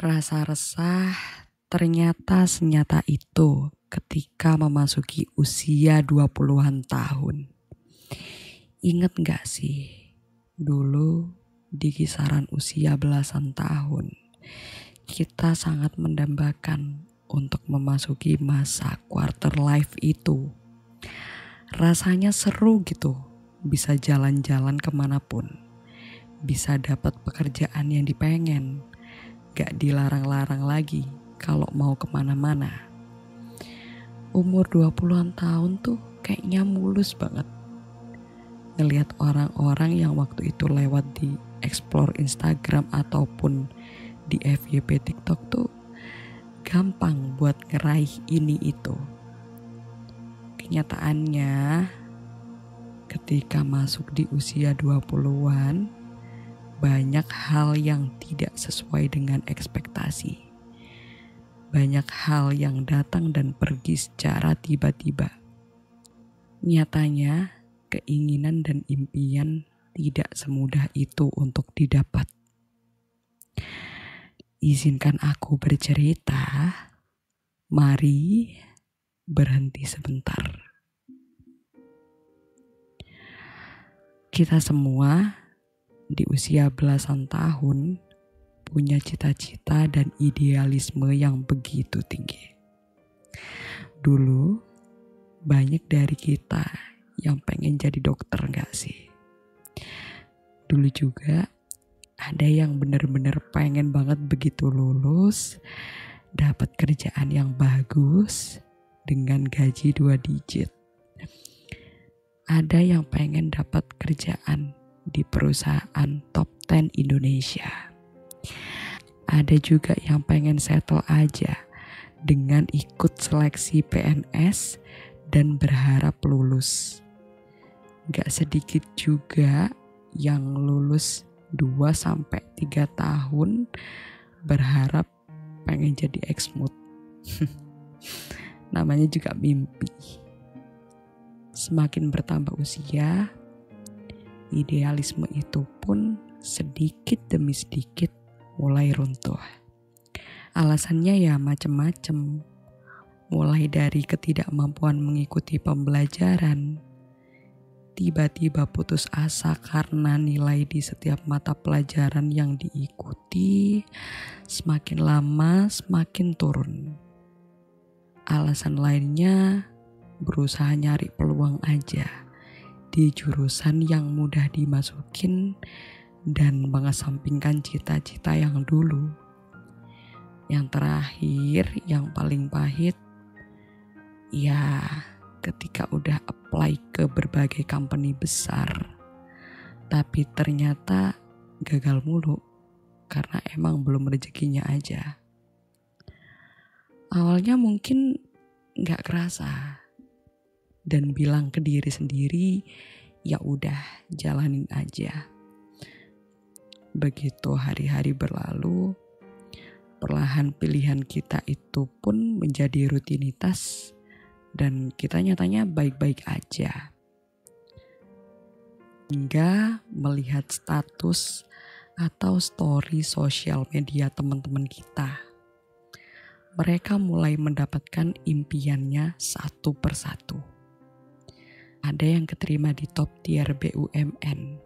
Rasa resah ternyata senyata itu ketika memasuki usia 20-an tahun. Ingat gak sih, dulu di kisaran usia belasan tahun, kita sangat mendambakan untuk memasuki masa quarter life itu. Rasanya seru gitu, bisa jalan-jalan kemanapun, bisa dapat pekerjaan yang dipengen, gak dilarang-larang lagi kalau mau kemana-mana. Umur 20-an tahun tuh kayaknya mulus banget. Ngelihat orang-orang yang waktu itu lewat di explore Instagram ataupun di FYP TikTok tuh gampang buat ngeraih ini itu. Kenyataannya ketika masuk di usia 20-an, banyak hal yang tidak sesuai dengan ekspektasi. Banyak hal yang datang dan pergi secara tiba-tiba. Nyatanya, keinginan dan impian tidak semudah itu untuk didapat. Izinkan aku bercerita. Mari berhenti sebentar. Kita semua di usia belasan tahun punya cita-cita dan idealisme yang begitu tinggi. Dulu banyak dari kita yang pengen jadi dokter gak sih? Dulu juga ada yang bener-bener pengen banget begitu lulus dapat kerjaan yang bagus dengan gaji 2 digit. Ada yang pengen dapat kerjaan di perusahaan top 10 Indonesia. Ada juga yang pengen settle aja dengan ikut seleksi PNS dan berharap lulus. Gak sedikit juga yang lulus 2-3 tahun berharap pengen jadi eksmut. Namanya juga mimpi. Semakin bertambah usia, idealisme itu pun sedikit demi sedikit mulai runtuh. Alasannya ya macem-macem. Mulai dari ketidakmampuan mengikuti pembelajaran, tiba-tiba putus asa karena nilai di setiap mata pelajaran yang diikuti semakin lama semakin turun. Alasan lainnya berusaha nyari peluang aja di jurusan yang mudah dimasukin dan mengesampingkan cita-cita yang dulu. Yang terakhir, yang paling pahit, ya ketika udah apply ke berbagai company besar, tapi ternyata gagal mulu karena emang belum rezekinya aja. Awalnya mungkin gak kerasa dan bilang ke diri sendiri, ya udah jalanin aja. Begitu hari-hari berlalu, perlahan pilihan kita itu pun menjadi rutinitas dan kita nyatanya baik-baik aja. Hingga melihat status atau story sosial media teman-teman kita. Mereka mulai mendapatkan impiannya satu persatu. Ada yang keterima di top tier BUMN.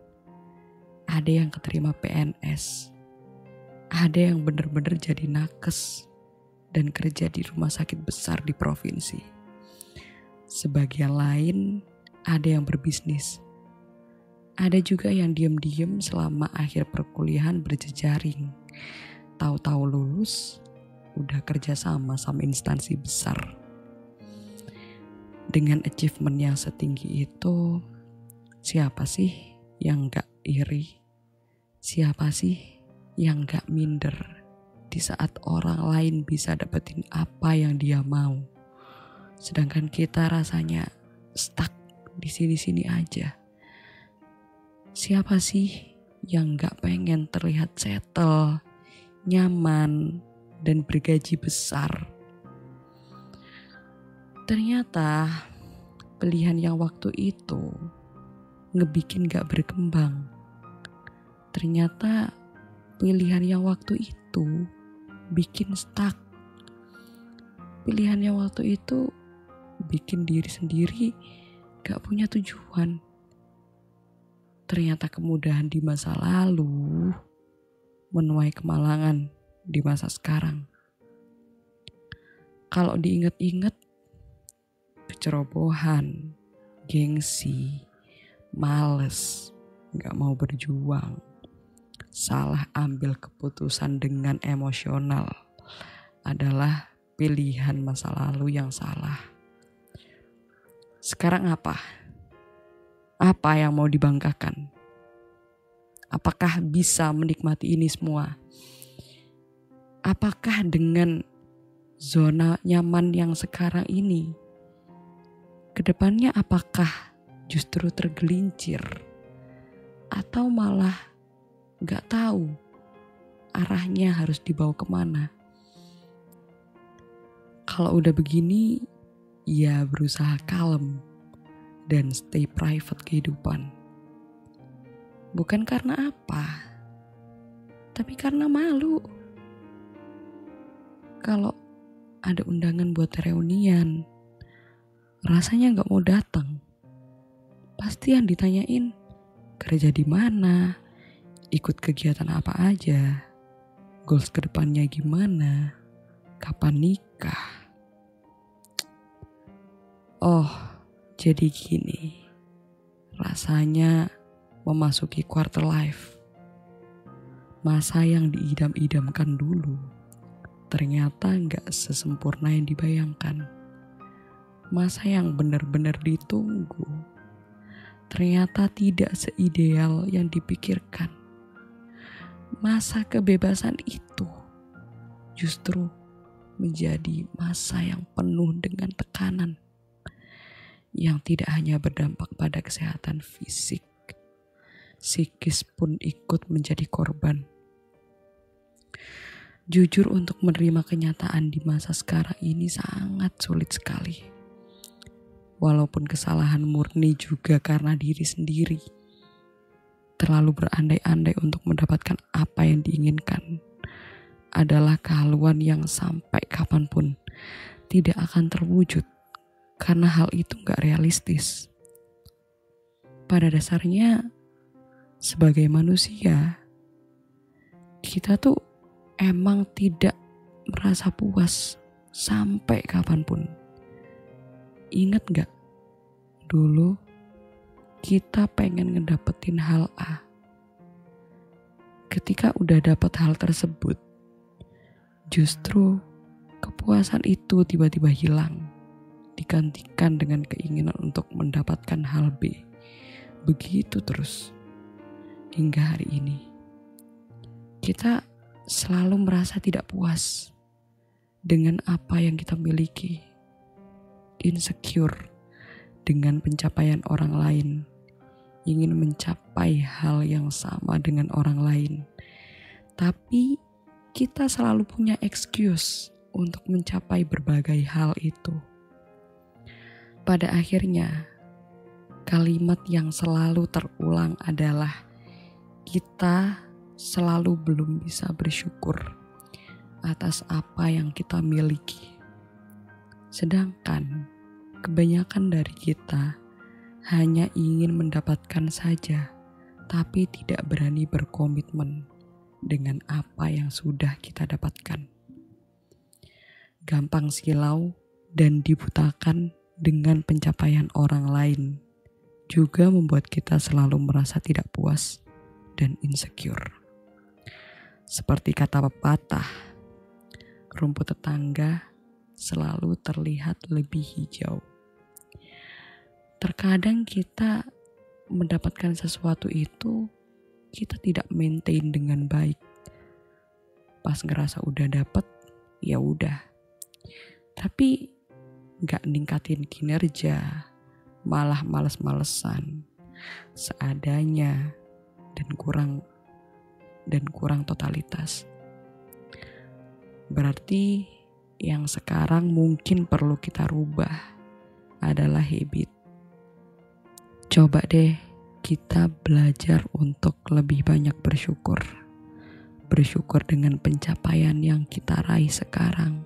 Ada yang keterima PNS. Ada yang benar-benar jadi nakes dan kerja di rumah sakit besar di provinsi. Sebagian lain ada yang berbisnis. Ada juga yang diam-diam selama akhir perkuliahan berjejaring. Tahu-tahu lulus, udah kerja sama instansi besar. Dengan achievement yang setinggi itu, siapa sih yang gak iri? Siapa sih yang gak minder di saat orang lain bisa dapetin apa yang dia mau? Sedangkan kita rasanya stuck di sini-sini aja. Siapa sih yang gak pengen terlihat settle, nyaman, dan bergaji besar? Ternyata pilihan yang waktu itu ngebikin gak berkembang. Ternyata pilihan yang waktu itu bikin stuck. Pilihannya waktu itu bikin diri sendiri gak punya tujuan. Ternyata kemudahan di masa lalu menuai kemalangan di masa sekarang. Kalau diingat-ingat, kecerobohan, gengsi, males, gak mau berjuang, salah ambil keputusan dengan emosional adalah pilihan masa lalu yang salah. Sekarang apa? Apa yang mau dibanggakan? Apakah bisa menikmati ini semua? Apakah dengan zona nyaman yang sekarang ini, kedepannya apakah justru tergelincir? Atau malah gak tahu arahnya harus dibawa kemana? Kalau udah begini, ya berusaha kalem dan stay private kehidupan. Bukan karena apa, tapi karena malu. Kalau ada undangan buat reunian, rasanya gak mau datang. Pasti yang ditanyain, kerja di mana, ikut kegiatan apa aja, goals kedepannya gimana, kapan nikah. Oh, jadi gini, rasanya memasuki quarter life. Masa yang diidam-idamkan dulu, ternyata gak sesempurna yang dibayangkan. Masa yang benar-benar ditunggu, ternyata tidak seideal yang dipikirkan. Masa kebebasan itu justru menjadi masa yang penuh dengan tekanan, yang tidak hanya berdampak pada kesehatan fisik, psikis pun ikut menjadi korban. Jujur, untuk menerima kenyataan di masa sekarang ini sangat sulit sekali. Walaupun kesalahan murni juga karena diri sendiri. Terlalu berandai-andai untuk mendapatkan apa yang diinginkan adalah kehaluan yang sampai kapanpun tidak akan terwujud. Karena hal itu gak realistis. Pada dasarnya, sebagai manusia, kita tuh emang tidak merasa puas sampai kapanpun. Ingat gak? Dulu kita pengen ngedapetin hal A. Ketika udah dapet hal tersebut, justru kepuasan itu tiba-tiba hilang, digantikan dengan keinginan untuk mendapatkan hal B. Begitu terus hingga hari ini. Kita selalu merasa tidak puas dengan apa yang kita miliki, insecure dengan pencapaian orang lain, ingin mencapai hal yang sama dengan orang lain, tapi kita selalu punya excuse untuk mencapai berbagai hal itu. Pada akhirnya, kalimat yang selalu terulang adalah kita selalu belum bisa bersyukur atas apa yang kita miliki. Sedangkan kebanyakan dari kita hanya ingin mendapatkan saja, tapi tidak berani berkomitmen dengan apa yang sudah kita dapatkan. Gampang silau dan dibutakan dengan pencapaian orang lain juga membuat kita selalu merasa tidak puas dan insecure. Seperti kata pepatah, rumput tetangga selalu terlihat lebih hijau. Terkadang kita mendapatkan sesuatu itu, kita tidak maintain dengan baik. Pas ngerasa udah dapet, ya udah. Tapi gak ningkatin kinerja, malah males-malesan, seadanya, dan kurang totalitas. Berarti yang sekarang mungkin perlu kita rubah adalah habit. Coba deh kita belajar untuk lebih banyak bersyukur. Bersyukur dengan pencapaian yang kita raih sekarang.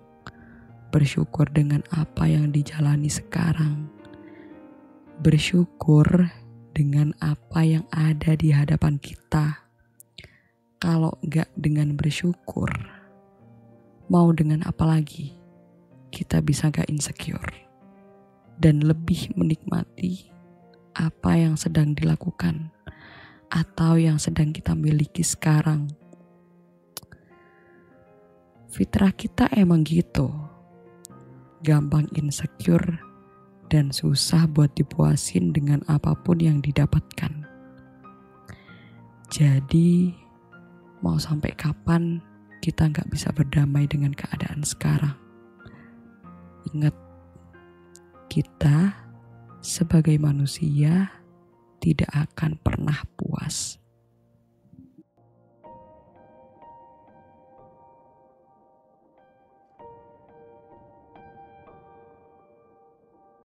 Bersyukur dengan apa yang dijalani sekarang. Bersyukur dengan apa yang ada di hadapan kita. Kalau enggak dengan bersyukur, mau dengan apa lagi? Kita bisa gak insecure dan lebih menikmati apa yang sedang dilakukan atau yang sedang kita miliki sekarang. Fitrah kita emang gitu, gampang insecure dan susah buat dipuasin dengan apapun yang didapatkan. Jadi mau sampai kapan kita gak bisa berdamai dengan keadaan sekarang? Ingat, kita sebagai manusia tidak akan pernah puas.